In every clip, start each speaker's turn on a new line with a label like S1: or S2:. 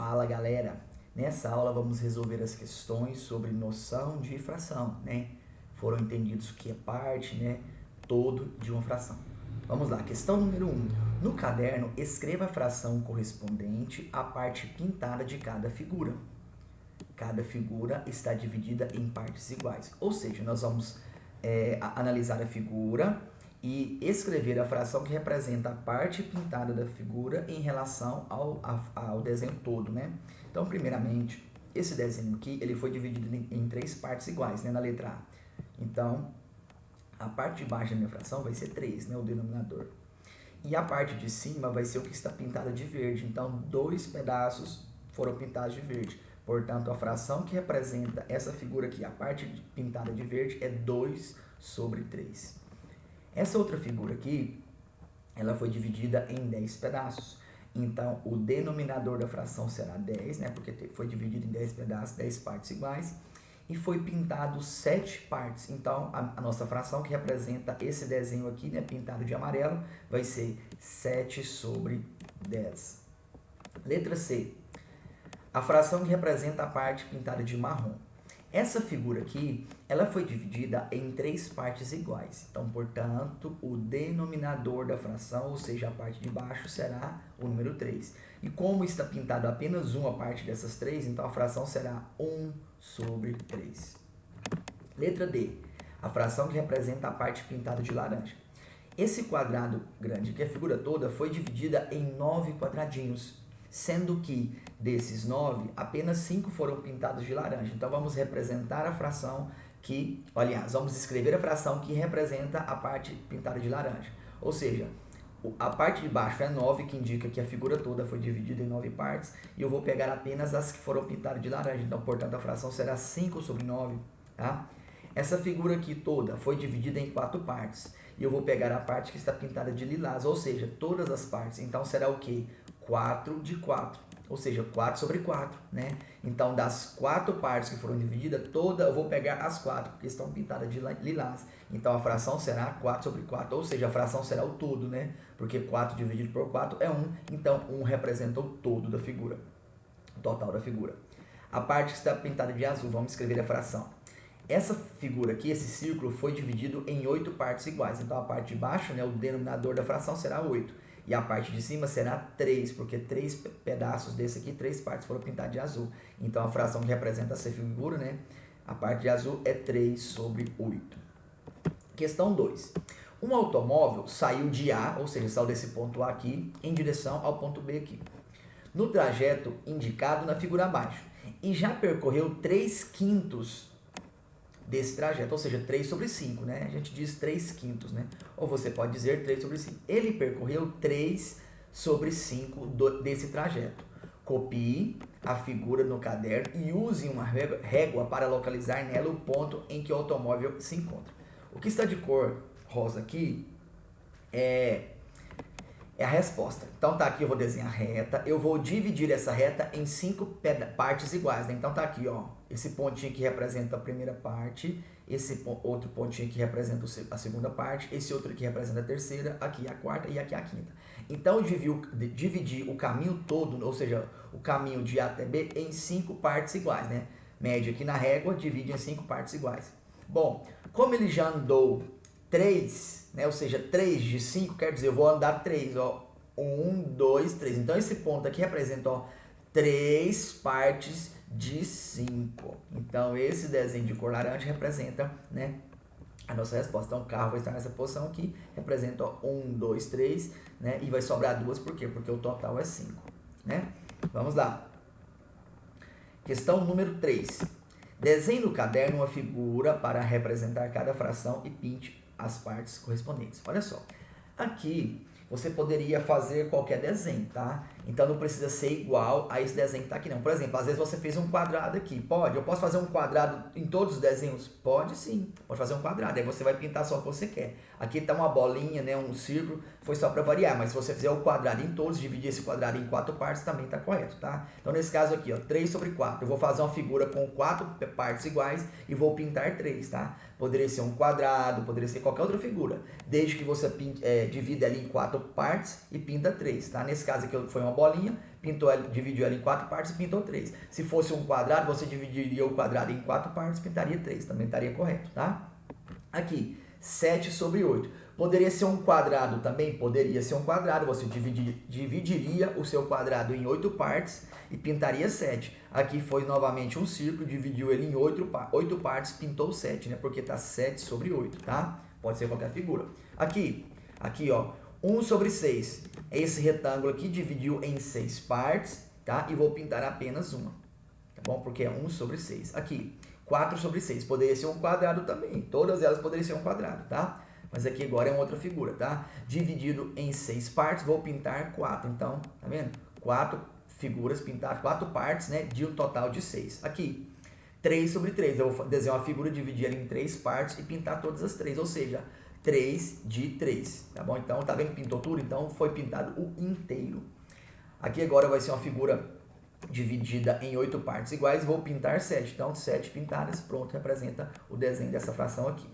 S1: Fala galera, nessa aula vamos resolver as questões sobre noção de fração, né? Foram entendidos o que é parte, né? Todo de uma fração. Vamos lá, questão número 1. No caderno, escreva a fração correspondente à parte pintada de cada figura. Cada figura está dividida em partes iguais, ou seja, nós vamos analisar a figura e escrever a fração que representa a parte pintada da figura em relação ao desenho todo, né? Então, primeiramente, esse desenho aqui, ele foi dividido em três partes iguais, né, na letra A. Então, a parte de baixo da minha fração vai ser 3, né, o denominador. E a parte de cima vai ser o que está pintado de verde. Então, dois pedaços foram pintados de verde. Portanto, a fração que representa essa figura aqui, a parte pintada de verde, é 2 sobre 3. Essa outra figura aqui, ela foi dividida em 10 pedaços. Então, o denominador da fração será 10, né? Porque foi dividido em 10 pedaços, 10 partes iguais. E foi pintado 7 partes. Então, a nossa fração que representa esse desenho aqui, né, pintado de amarelo, vai ser 7 sobre 10. Letra C. A fração que representa a parte pintada de marrom. Essa figura aqui, ela foi dividida em 3 partes iguais. Então, portanto, o denominador da fração, ou seja, a parte de baixo, será o número 3. E como está pintado apenas uma parte dessas 3, então a fração será 1 sobre 3. Letra D. A fração que representa a parte pintada de laranja. Esse quadrado grande, que é a figura toda, foi dividida em 9 quadradinhos, sendo que desses 9, apenas 5 foram pintados de laranja. Então, vamos representar a fração que, aliás, vamos escrever a fração que representa a parte pintada de laranja. Ou seja, a parte de baixo é 9, que indica que a figura toda foi dividida em 9 partes, e eu vou pegar apenas as que foram pintadas de laranja. Então, portanto, a fração será 5 sobre 9, tá? Essa figura aqui toda foi dividida em 4 partes, e eu vou pegar a parte que está pintada de lilás, ou seja, todas as partes. Então, será o quê? 4 de 4, ou seja, 4 sobre 4, né? Então, das 4 partes que foram divididas, eu vou pegar as 4, porque estão pintadas de lilás. Então, a fração será 4 sobre 4, ou seja, a fração será o todo, né? Porque 4 dividido por 4 é 1, então 1 representa o todo da figura, o total da figura. A parte que está pintada de azul, vamos escrever a fração. Essa figura aqui, esse círculo, foi dividido em 8 partes iguais. Então, a parte de baixo, né, o denominador da fração será 8. E a parte de cima será 3, porque 3 pedaços desse aqui, 3 partes foram pintadas de azul. Então, a fração que representa essa figura, né, a parte de azul é 3 sobre 8. Questão 2. Um automóvel saiu de A, ou seja, saiu desse ponto A aqui, em direção ao ponto B aqui, no trajeto indicado na figura abaixo, e já percorreu 3/5 desse trajeto, ou seja, 3 sobre 5, né? A gente diz 3/5, né? Ou você pode dizer 3 sobre 5. Ele percorreu 3 sobre 5 desse trajeto. Copie a figura no caderno e use uma régua para localizar nela o ponto em que o automóvel se encontra. O que está de cor rosa aqui é a resposta. Então, tá aqui, eu vou desenhar a reta. Eu vou dividir essa reta em 5 partes iguais, né? Então, tá aqui, ó. Esse pontinho que representa a primeira parte. Esse outro pontinho que representa a segunda parte. Esse outro que representa a terceira. Aqui a quarta e aqui a quinta. Então, eu dividi o caminho todo, ou seja, o caminho de A até B, em 5 partes iguais, né? Média aqui na régua, divide em 5 partes iguais. Bom, como ele já andou 3, né? Ou seja, 3 de 5, quer dizer, eu vou andar 3, ó. 1, 2, 3. Então, esse ponto aqui representa, ó, 3 partes de 5. Então, esse desenho de cor laranja representa, né, a nossa resposta. Então, o carro vai estar nessa posição aqui, representa, ó, 1, 2, 3, né? E vai sobrar 2, por quê? Porque o total é 5, né? Vamos lá. Questão número 3. Desenhe no caderno uma figura para representar cada fração e pinte as partes correspondentes. Olha só, aqui você poderia fazer qualquer desenho, tá? Então não precisa ser igual a esse desenho que tá aqui não. Por exemplo, às vezes você fez um quadrado aqui, pode? Eu posso fazer um quadrado em todos os desenhos? Pode sim, pode fazer um quadrado, aí você vai pintar só o que você quer. Aqui tá uma bolinha, né, um círculo, foi só para variar, mas se você fizer o quadrado em todos, dividir esse quadrado em 4 partes, também tá correto, tá? Então nesse caso aqui, ó, 3 sobre 4, eu vou fazer uma figura com 4 partes iguais e vou pintar 3, tá? Poderia ser um quadrado, poderia ser qualquer outra figura, desde que você divida ali em 4 partes e pinta 3, tá? Nesse caso aqui foi uma bolinha, dividiu ela em 4 partes e pintou 3. Se fosse um quadrado, você dividiria o quadrado em 4 partes e pintaria 3. Também estaria correto, tá? Aqui, 7 sobre 8. Poderia ser um quadrado também? Poderia ser um quadrado. Você dividiria o seu quadrado em 8 partes e pintaria 7. Aqui foi novamente um círculo, dividiu ele em 8 partes, pintou 7, né? Porque tá 7 sobre 8, tá? Pode ser qualquer figura. Aqui, ó, 1 sobre 6. Esse retângulo aqui dividiu em 6 partes, tá? E vou pintar apenas uma, tá bom? Porque é 1 sobre 6. Aqui, 4 sobre 6. Poderia ser um quadrado também. Todas elas poderiam ser um quadrado, tá? Mas aqui agora é uma outra figura, tá? Dividido em 6 partes, vou pintar 4. Então, tá vendo? 4 figuras pintadas, 4 partes, né? De um total de 6. Aqui, 3 sobre 3. Eu vou desenhar uma figura, dividir ela em 3 partes e pintar todas as 3. Ou seja, 3 de 3, tá bom? Então, tá vendo que pintou tudo? Então, foi pintado o inteiro. Aqui agora vai ser uma figura dividida em 8 partes iguais, vou pintar 7. Então, 7 pintadas, pronto, representa o desenho dessa fração aqui.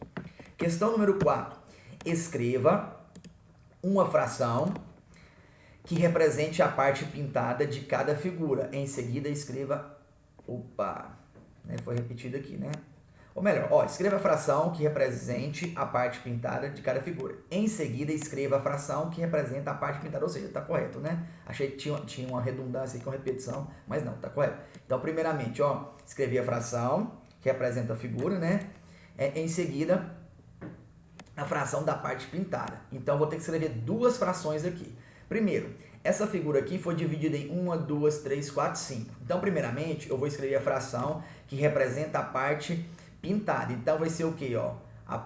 S1: Questão número 4. Escreva uma fração que represente a parte pintada de cada figura. Em seguida, escreva... Opa! Foi repetido aqui, né? Ou melhor, escreva a fração que represente a parte pintada de cada figura. Em seguida, escreva a fração que representa a parte pintada, ou seja, tá correto, né? Achei que tinha uma redundância aqui com repetição, mas não, tá correto. Então, primeiramente, escrevi a fração que representa a figura, né? Em seguida, a fração da parte pintada. Então, vou ter que escrever duas frações aqui. Primeiro, essa figura aqui foi dividida em 1, 2, 3, 4, 5. Então, primeiramente, eu vou escrever a fração que representa a parte pintada. Então, vai ser o quê?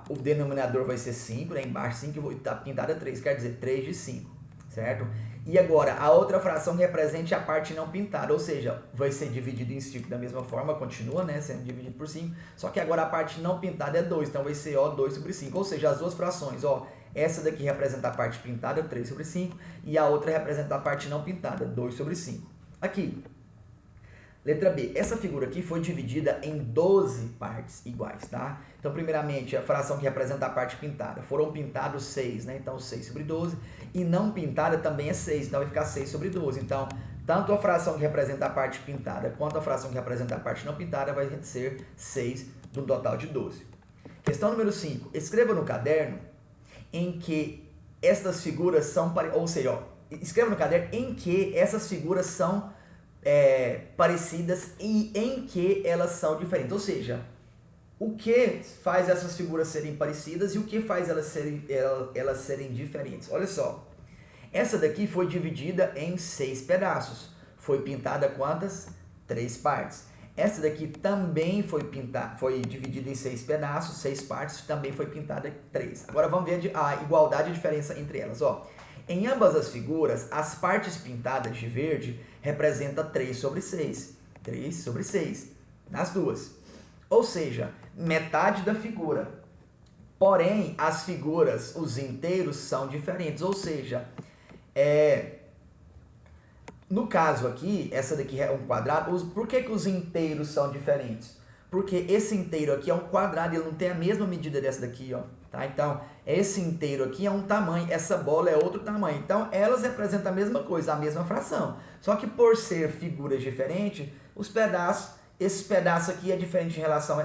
S1: O denominador vai ser 5, né? Embaixo 5 e vou estar pintada 3, quer dizer 3 de 5, certo? E agora, a outra fração que represente a parte não pintada, ou seja, vai ser dividido em 5 da mesma forma, continua, né? Sendo dividido por 5, só que agora a parte não pintada é 2, então vai ser 2 sobre 5, ou seja, as duas frações, essa daqui representa a parte pintada, 3 sobre 5, e a outra representa a parte não pintada, 2 sobre 5. Aqui, letra B, essa figura aqui foi dividida em 12 partes iguais, tá? Então, primeiramente, a fração que representa a parte pintada, foram pintados 6, né? Então, 6 sobre 12, e não pintada também é 6, então vai ficar 6 sobre 12. Então, tanto a fração que representa a parte pintada, quanto a fração que representa a parte não pintada, vai ser 6 do total de 12. Questão número 5, escreva no caderno em que estas figuras são, ou seja, escreva no caderno em que essas figuras são parecidas e em que elas são diferentes, ou seja, o que faz essas figuras serem parecidas e o que faz elas serem diferentes. Olha só, essa daqui foi dividida em 6 pedaços, foi pintada quantas? 3 partes. Essa daqui também foi dividida em 6 pedaços, 6 partes, também foi pintada 3. Agora vamos ver a igualdade e a diferença entre elas. Em ambas as figuras, as partes pintadas de verde representam 3 sobre 6. 3 sobre 6, nas duas. Ou seja, metade da figura. Porém, as figuras, os inteiros, são diferentes. Ou seja, no caso aqui, essa daqui é um quadrado. Por que os inteiros são diferentes? Porque esse inteiro aqui é um quadrado, ele não tem a mesma medida dessa daqui, tá? Então, esse inteiro aqui é um tamanho, essa bola é outro tamanho. Então, elas representam a mesma coisa, a mesma fração. Só que por ser figuras diferentes, os pedaços, esse pedaço aqui é diferente em relação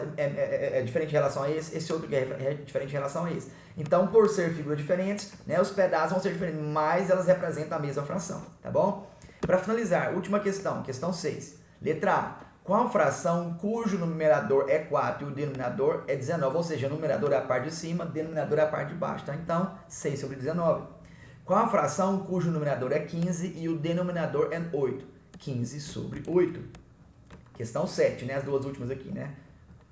S1: diferente em relação a esse outro que é diferente em relação a esse. Então, por ser figuras diferentes, né, os pedaços vão ser diferentes, mas elas representam a mesma fração, tá bom? Para finalizar, última questão, questão 6. Letra A. Qual fração cujo numerador é 4 e o denominador é 19? Ou seja, o numerador é a parte de cima, o denominador é a parte de baixo, tá? Então, 6 sobre 19. Qual a fração cujo numerador é 15 e o denominador é 8? 15 sobre 8. Questão 7, né? As duas últimas aqui, né?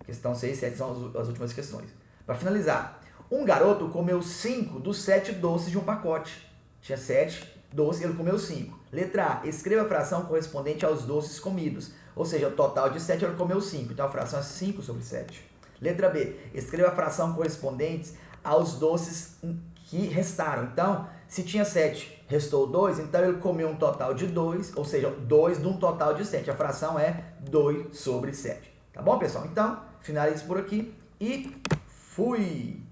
S1: Questão 6 e 7 são as últimas questões. Para finalizar, um garoto comeu 5 dos 7 doces de um pacote. Tinha 7 doces, ele comeu 5. Letra A. Escreva a fração correspondente aos doces comidos. Ou seja, o total de 7 ele comeu 5. Então a fração é 5 sobre 7. Letra B. Escreva a fração correspondente aos doces que restaram. Então, se tinha 7, restou 2, então ele comeu um total de 2, ou seja, 2 de um total de 7. A fração é 2 sobre 7. Tá bom, pessoal? Então, finalizo por aqui e fui!